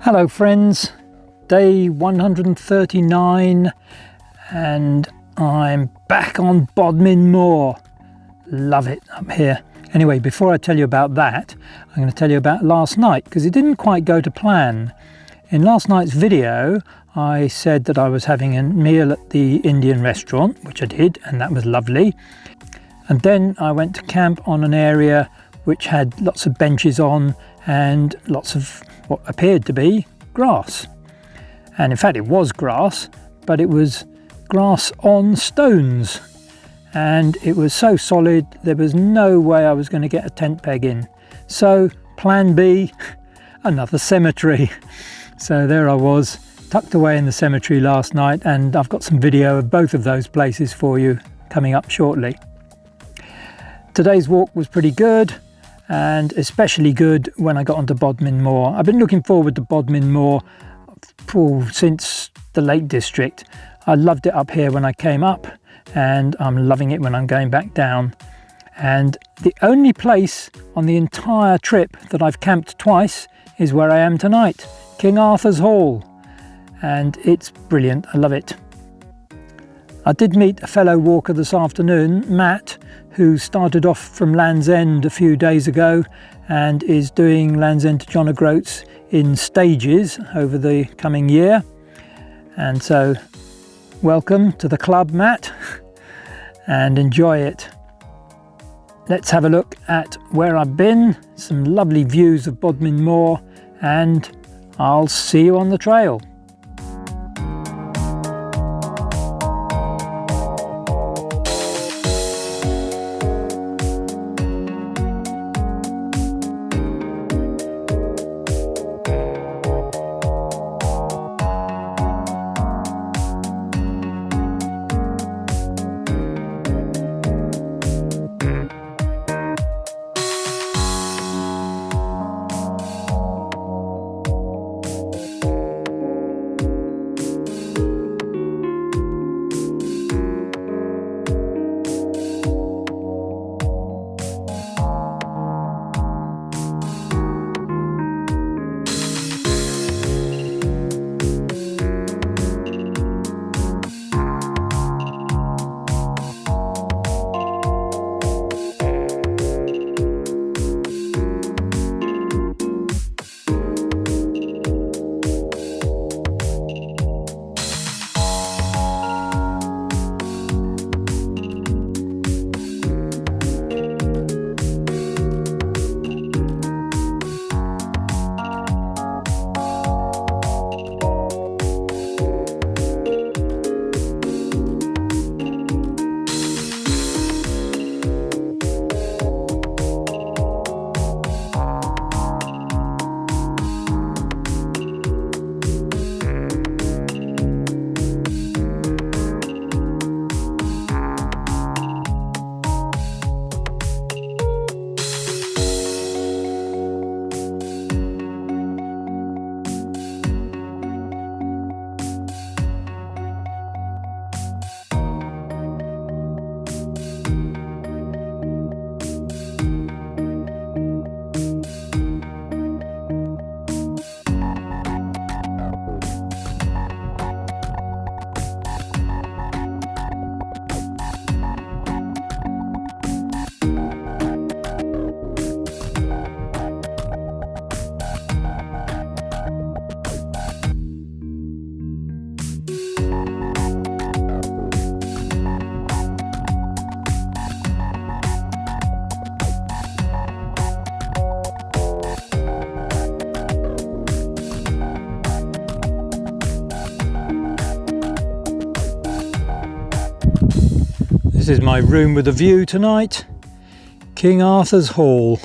Hello friends, day 139 and I'm back on Bodmin Moor. Love it up here. Anyway, before I tell you about that, I'm going to tell you about last night because it didn't quite go to plan. In last night's video I said that I was having a meal at the Indian restaurant, which I did, and that was lovely. And then I went to camp on an area which had lots of benches on and lots of what appeared to be grass. And in fact it was grass, but it was grass on stones. And it was so solid, there was no way I was going to get a tent peg in. So plan B, another cemetery. So there I was, tucked away in the cemetery last night, and I've got some video of both of those places for you coming up shortly. Today's walk was pretty good, and especially good when I got onto Bodmin Moor. I've been looking forward to Bodmin Moor since the Lake District. I loved it up here when I came up, and I'm loving it when I'm going back down. And the only place on the entire trip that I've camped twice is where I am tonight, King Arthur's Hall, and it's brilliant. I love it. I did meet a fellow walker this afternoon, Matt, who started off from Land's End a few days ago and is doing Land's End to John O'Groats in stages over the coming year. And so welcome to the club, Matt, and enjoy it. Let's have a look at where I've been, some lovely views of Bodmin Moor, and I'll see you on the trail. This is my room with a view tonight, King Arthur's Hall.